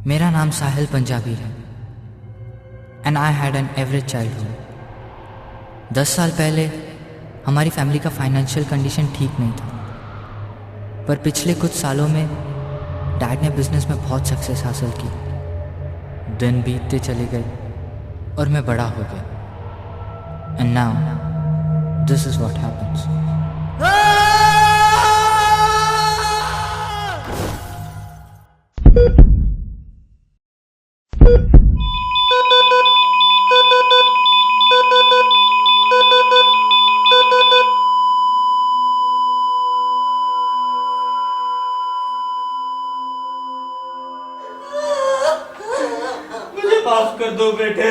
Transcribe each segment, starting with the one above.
मेरा नाम साहिल पंजाबी है and I had an average childhood. 10 साल पहले हमारी फैमिली का फाइनेंशियल कंडीशन ठीक नहीं था, पर पिछले कुछ सालों में डैड ने बिजनेस में बहुत सक्सेस हासिल की। दिन बीतते चले गए और मैं बड़ा हो गया and now this is what happens. मुझे माफ कर दो बेटे।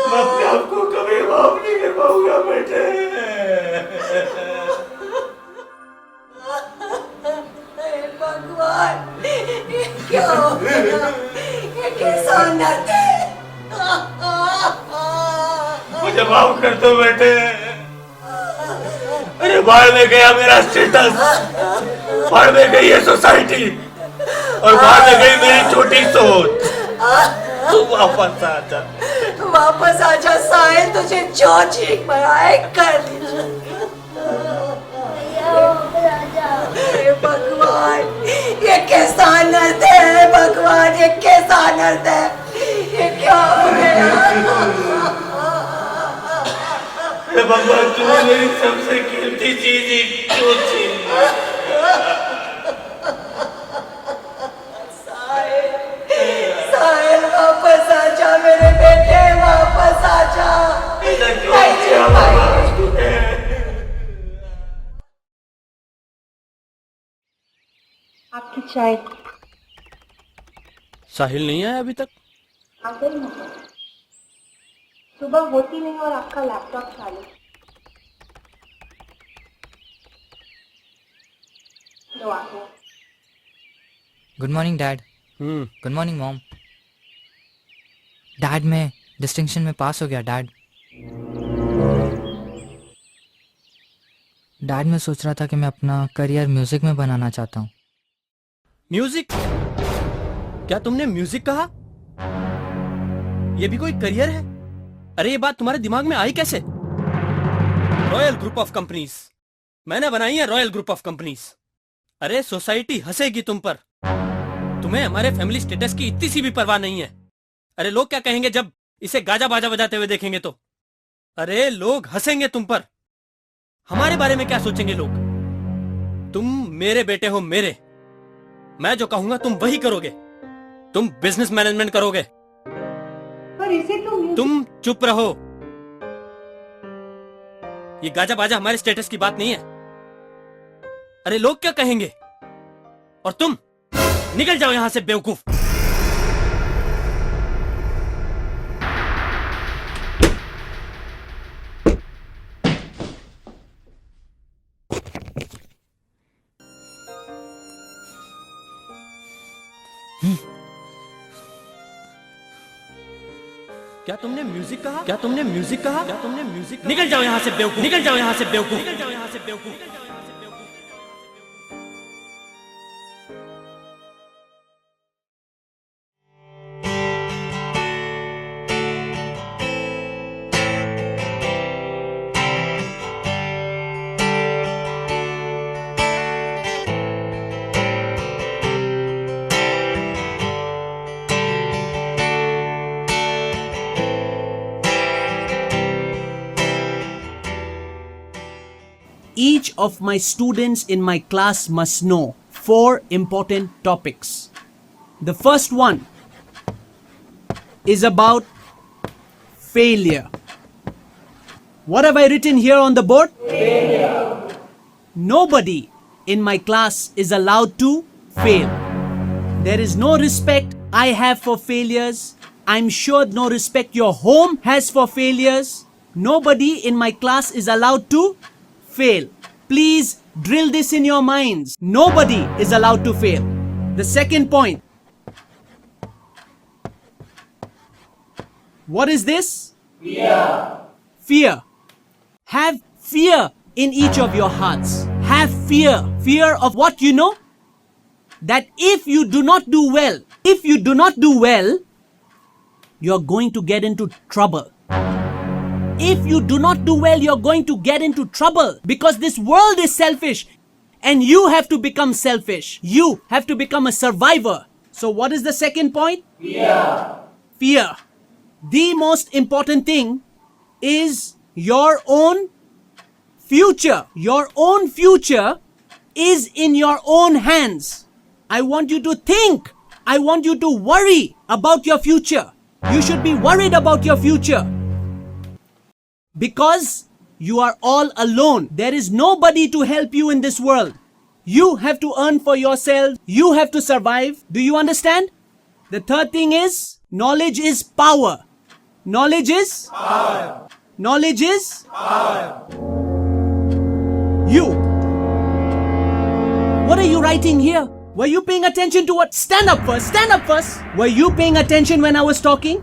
मैं अपने आप को कभी माफ नहीं कर पाऊंगा बेटे। भगवान, ये क्या हो गया? ये कैसा नर्क है? मुझे माफ कर दो बेटे। अरे बाहर में गया मेरा स्टेटस, बाहर में गई है सोसाइटी और बाहर में गई मेरी छोटी सोच। तू वापस आ जा। वापस आजा साहिल, तुझे जो चीख बनाए कर लीजिए। हे भगवान, ये कैसा नर्क है? भगवान, ये कैसा नर्क है? ये क्या हो गया? अरे भगवान, तूने मेरी सबसे कीमती चीज ही क्यों छीन ली? साहिल, वापस आजा मेरे बेटे, वापस आजा। ऐसा क्यों किया भगवान तूने? आपकी चाय साहिल नहीं आया अभी तक? आ गई ना, सुबह होती नहीं और आपका लैपटॉप चालू। लो आके। Good morning dad. Good morning mom. Dad, मैं डिस्टिंक्शन में पास हो गया डैड। डैड, मैं सोच रहा था कि मैं अपना करियर म्यूजिक में बनाना चाहता हूँ। म्यूजिक? क्या तुमने म्यूजिक कहा? यह भी कोई करियर है? अरे ये बात तुम्हारे दिमाग में आई कैसे? रॉयल ग्रुप ऑफ कंपनीज, मैंने बनाई है रॉयल ग्रुप ऑफ कंपनीज। अरे सोसाइटी हंसेगी तुम पर। तुम्हें हमारे फैमिली स्टेटस की इतनी सी भी परवाह नहीं है। अरे लोग क्या कहेंगे जब इसे गाजा बाजा बजाते हुए देखेंगे तो? अरे लोग हंसेंगे तुम पर। हमारे बारे में क्या सोचेंगे लोग? तुम मेरे बेटे हो, मेरे। मैं जो कहूंगा तुम वही करोगे। तुम बिजनेस मैनेजमेंट करोगे। पर इसे तो तुम चुप रहो। ये गाजा बाजा हमारे स्टेटस की बात नहीं है। अरे लोग क्या कहेंगे? और तुम निकल जाओ यहां से बेवकूफ। क्या तुमने म्यूजिक कहा? क्या तुमने म्यूजिक कहा? क्या तुमने म्यूजिक? निकल जाओ यहां से बेवकूफ। निकल जाओ यहां से बेवकूफ। निकल जाओ यहां से बेवकूफ। Each of my students in my class must know 4 important topics. The first one is about failure. What have I written here on the board? Failure. Nobody in my class is allowed to fail. There is no respect I have for failures. I'm sure no respect your home has for failures. Nobody in my class is allowed to fail. Please drill this in your minds. Nobody is allowed to fail. The second point. What is this? Fear. Fear. Have fear in each of your hearts. Have fear. Fear of what you know? That if you do not do well, you're going to get into trouble. If you do not do well, you're going to get into trouble because this world is selfish and you have to become selfish. You have to become a survivor. So what is the second point? Fear. The most important thing is your own future. Your own future is in your own hands. I want you to think. I want you to worry about your future. You should be worried about your future. Because you are all alone. There is nobody to help you in this world. You have to earn for yourself. You have to survive. Do you understand? The third thing is, knowledge is power. Knowledge is power. Knowledge is power. You. What are you writing here? Were you paying attention to what? Stand up first. Stand up first. Were you paying attention when I was talking?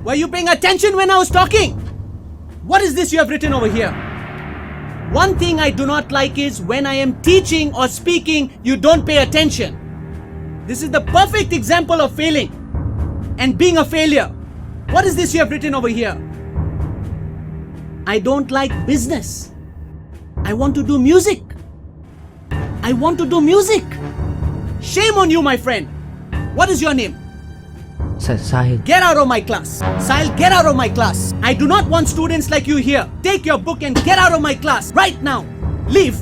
Were you paying attention when I was talking? What is this you have written over here? One thing I do not like is when I am teaching or speaking, you don't pay attention. This is the perfect example of failing and being a failure. What is this you have written over here? I don't like business. I want to do music. I want to do music. Shame on you, my friend. What is your name? Sir, Sahil. Get out of my class. Sahil, get out of my class. I do not want students like you here. Take your book and get out of my class right now. Leave.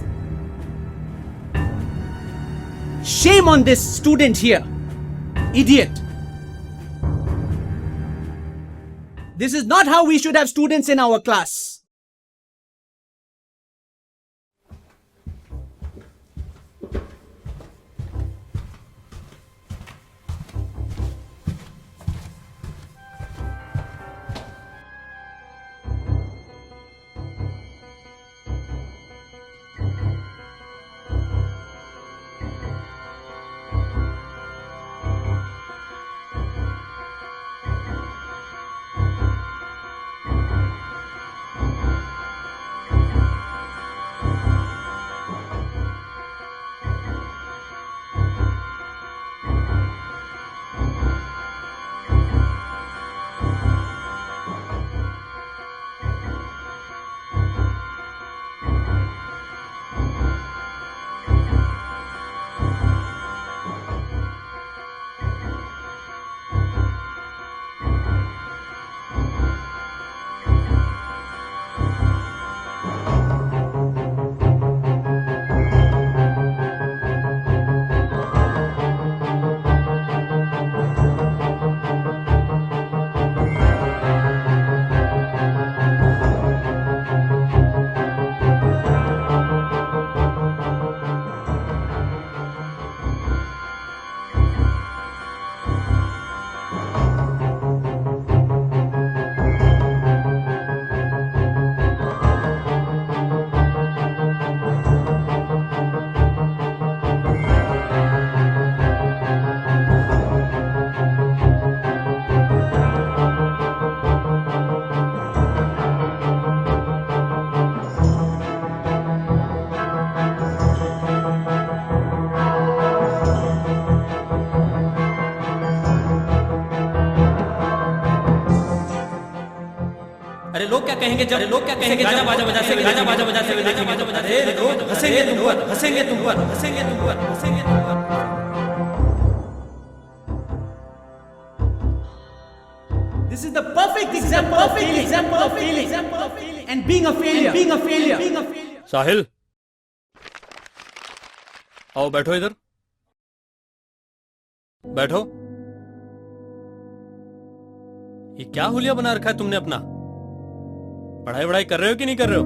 Shame on this student here. Idiot. This is not how we should have students in our class. अरे लोग क्या कहेंगे जब गाना बाजा बजा से देखेंगे तो अरे लोग हंसेंगे तुम पर हंसेंगे तुम पर हंसेंगे तुम पर हंसेंगे तुम पर This is the perfect example of failing and being a failure. साहिल आओ बैठो इधर बैठो। ये क्या हुलिया बना रखा है तुमने अपना? पढ़ाई वढ़ाई कर रहे हो कि नहीं कर रहे हो?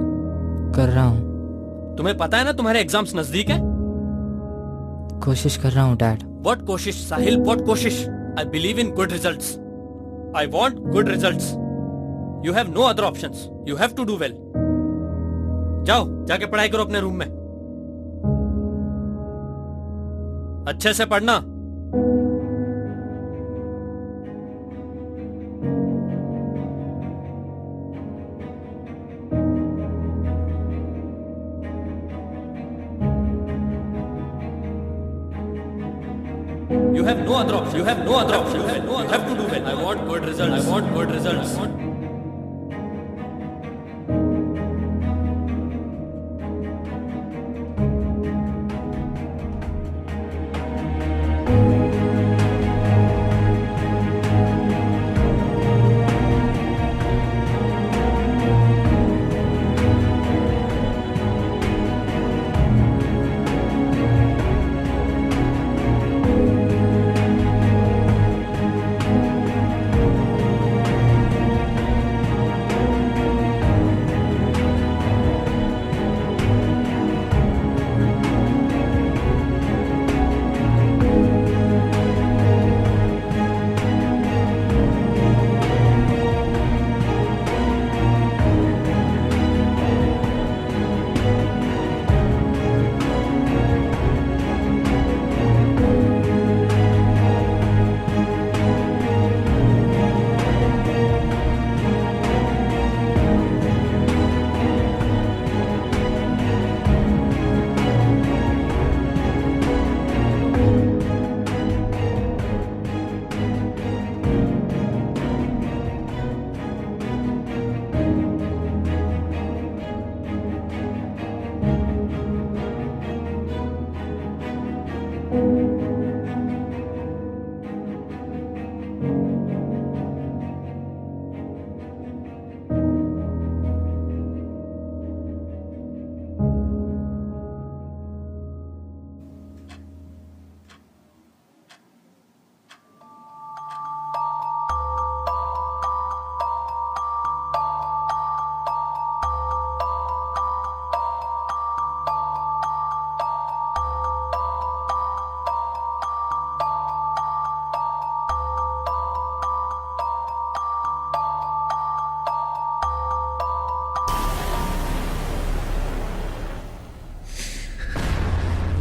कर रहा हूँ। तुम्हें पता है ना तुम्हारे एग्जाम्स नजदीक है। कोशिश कर रहा हूँ डैड। व्हाट कोशिश साहिल, व्हाट कोशिश? I believe in good results. I want good results. You have no other options. You have to do well. जाओ जाके पढ़ाई करो अपने रूम में। अच्छे से पढ़ना। have no other option. You have no other option. You have to do well. I want good results. I want good results.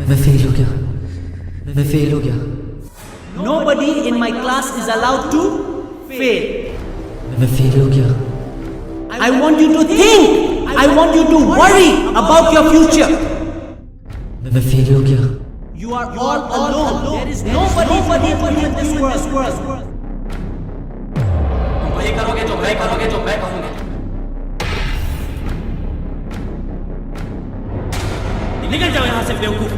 मैं फेल हो गया, मैं फेल हो गया, Nobody in my class is allowed to fail. मैं fail हो गया, I want you to think. I want you to worry about your future. मैं फेल हो गया, You are all alone. There is nobody for you in this world. वही करोगे जो मैं कहूंगा. निकल जाओ यहाँ से बेवकूफ.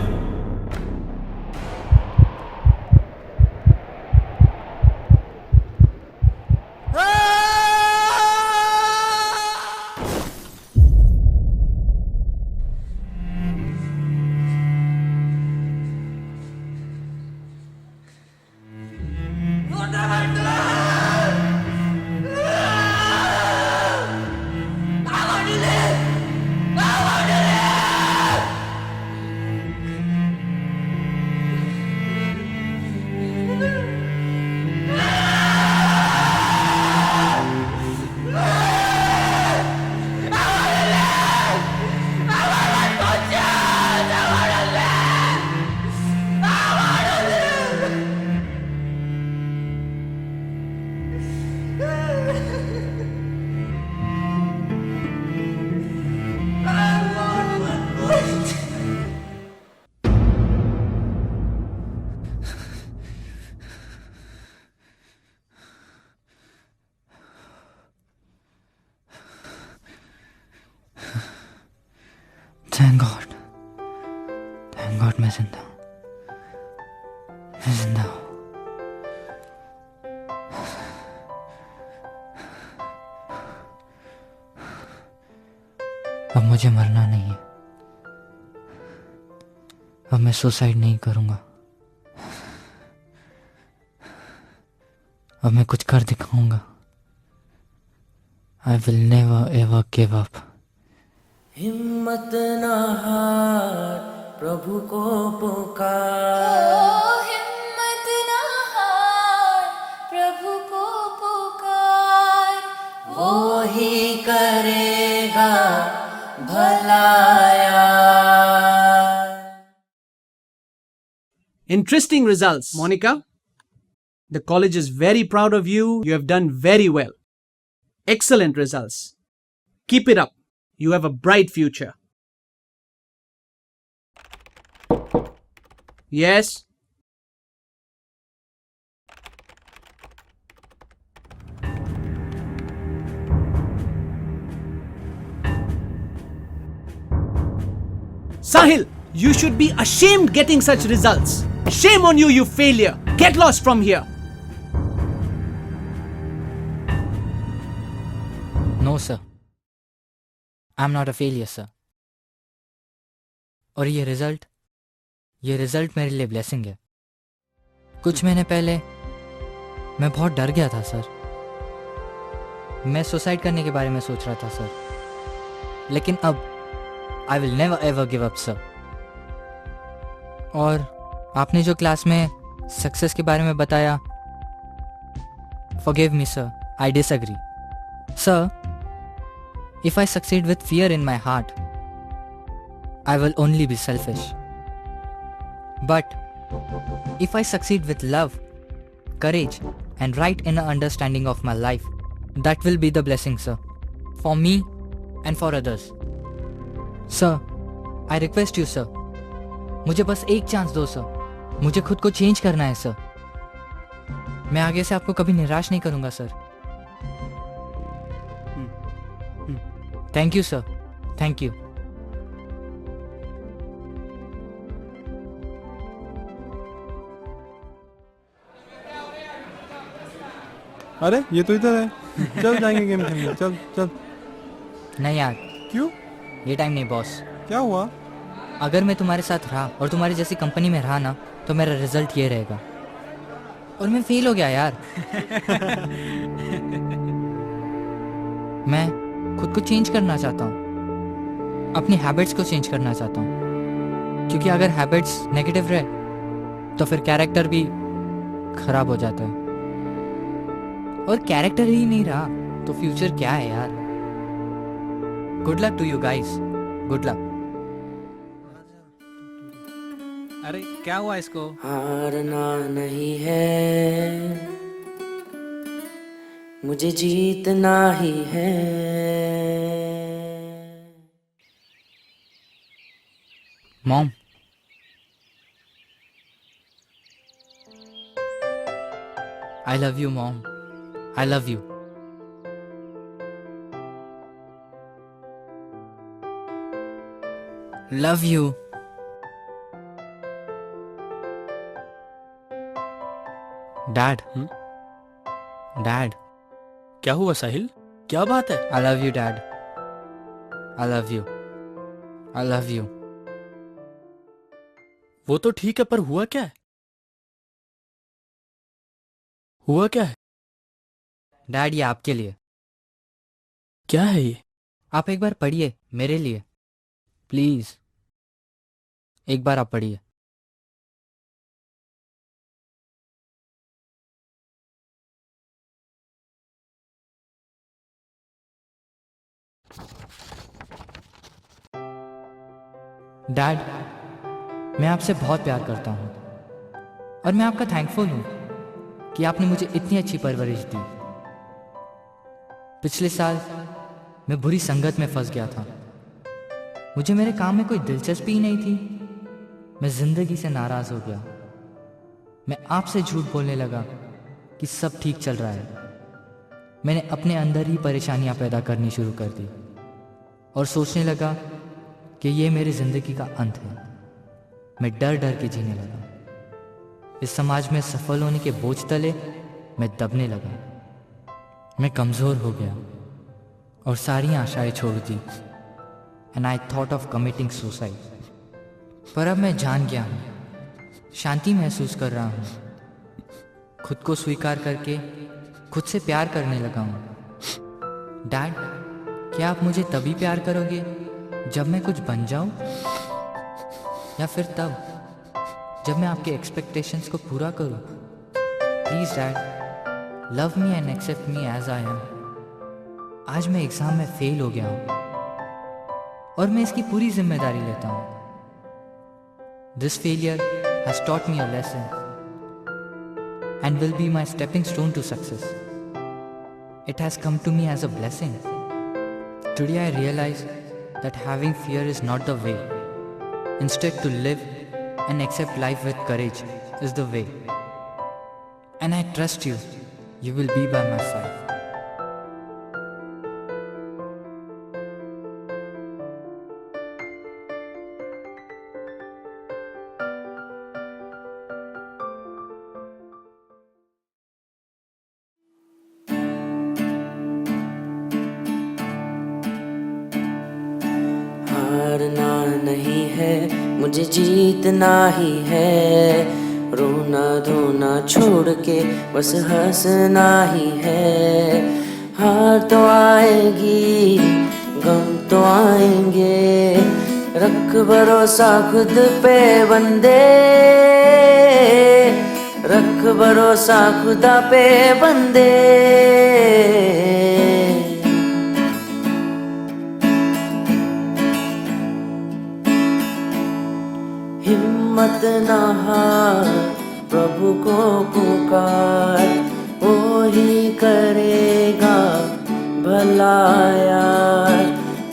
Thank God मैं जिंदा हूँ, मैं जिंदा हूँ. अब मुझे मरना नहीं है, अब मैं सुसाइड नहीं करूँगा, अब मैं कुछ कर दिखाऊंगा. I will never ever give up. हिम्मत ना हार, प्रभु को पुकार. हिम्मत ना हार, प्रभु को पुकार. वो ही करेगा भलाया. Interesting results, Monica. The college is very proud of you. You have done very well. Excellent results. Keep it up. You have a bright future. Yes. Sahil, you should be ashamed getting such results. Shame on you, you failure. Get lost from here. No sir, I am not a failure sir. और ये result मेरे लिए blessing है। कुछ महीने पहले मैं बहुत डर गया था सर। मैं सुसाइड करने के बारे में सोच रहा था सर, लेकिन अब I will never ever give up sir. और आपने जो क्लास में सक्सेस के बारे में बताया, forgive me sir, I disagree sir. If I succeed with fear in my heart, I will only be selfish. But if I succeed with love, courage, and right inner understanding of my life, that will be the blessing, sir, for me and for others. Sir, I request you, sir, मुझे बस एक chance दो sir. मुझे खुद को change करना है sir. मैं आगे से आपको कभी निराश नहीं करूंगा sir. Thank you sir, thank you. अरे ये तो इधर है, चल जाएंगे गेम खेलने, चल चल। नहीं यार, क्यों? ये टाइम नहीं बॉस। क्या हुआ? अगर मैं तुम्हारे साथ रहा और तुम्हारी जैसी कंपनी में रहा ना, तो मेरा रिजल्ट ये रहेगा। और मैं फेल हो गया यार। मैं खुद को चेंज करना चाहता हूँ, अपनी हैबिट्स को चेंज करना चाहता हूँ। क्योंकि अगर हैबिट्स नेगेटिव रहे तो फिर कैरेक्टर भी खराब हो जाता है। और कैरेक्टर ही नहीं रहा तो फ्यूचर क्या है यार। Good luck to you guys, good luck. अरे क्या हुआ इसको? हारना नहीं है, मुझे जीतना ही है। Mom, I love you mom, I love you. Love you. Dad. Dad. क्या हुआ साहिल? क्या बात है? I love you dad. I love you. I love you. वो तो ठीक है, पर हुआ क्या है? हुआ क्या है? डैड, ये आपके लिए। क्या है ये? आप एक बार पढ़िए मेरे लिए, प्लीज। एक बार आप पढ़िए। डैड, मैं आपसे बहुत प्यार करता हूँ और मैं आपका थैंकफुल हूँ कि आपने मुझे इतनी अच्छी परवरिश दी। पिछले साल मैं बुरी संगत में फंस गया था। मुझे मेरे काम में कोई दिलचस्पी ही नहीं थी। मैं जिंदगी से नाराज हो गया। मैं आपसे झूठ बोलने लगा कि सब ठीक चल रहा है। मैंने अपने अंदर ही परेशानियां पैदा करनी शुरू कर दी और सोचने लगा कि ये मेरी जिंदगी का अंत है। मैं डर डर के जीने लगा। इस समाज में सफल होने के बोझ तले मैं दबने लगा। मैं कमज़ोर हो गया और सारी आशाएं छोड़ दी। And I thought of committing suicide. पर अब मैं जान गया हूँ, शांति महसूस कर रहा हूँ। खुद को स्वीकार करके खुद से प्यार करने लगा हूँ। डैड, क्या आप मुझे तभी प्यार करोगे जब मैं कुछ बन जाऊं, या फिर तब जब मैं आपके एक्सपेक्टेशंस को पूरा करूं? Please dad, love me and accept me as I am. आज मैं एग्जाम में फेल हो गया हूं और मैं इसकी पूरी जिम्मेदारी लेता हूं। This failure has taught me a lesson and will be my stepping stone to success. It has come to me as a blessing. Today I realize that having fear is not the way. Instead, to live and accept life with courage is the way. And I trust you. You will be by my side. हारना नहीं है, मुझे जीतना ही है। रोना धोना छोड़ के बस हंसना ही है। हार तो आएगी, गम तो आएंगे, रख भरोसा खुद पे बंदे, रख भरोसा खुदा पे बंदे। हिम्मत ना हार, प्रभु को पुकार, वो ही करेगा भला यार।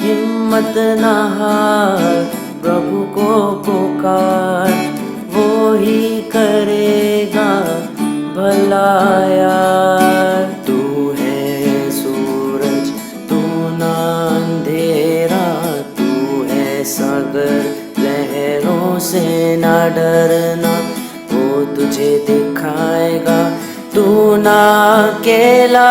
हिम्मत ना हार, प्रभु को पुकार, वो ही करेगा भला यार। तू है सूरज, तू ना अंधेरा, तू है सागर, लहरों से ना डरना, वो तुझे दिखाएगा, तू ना अकेला।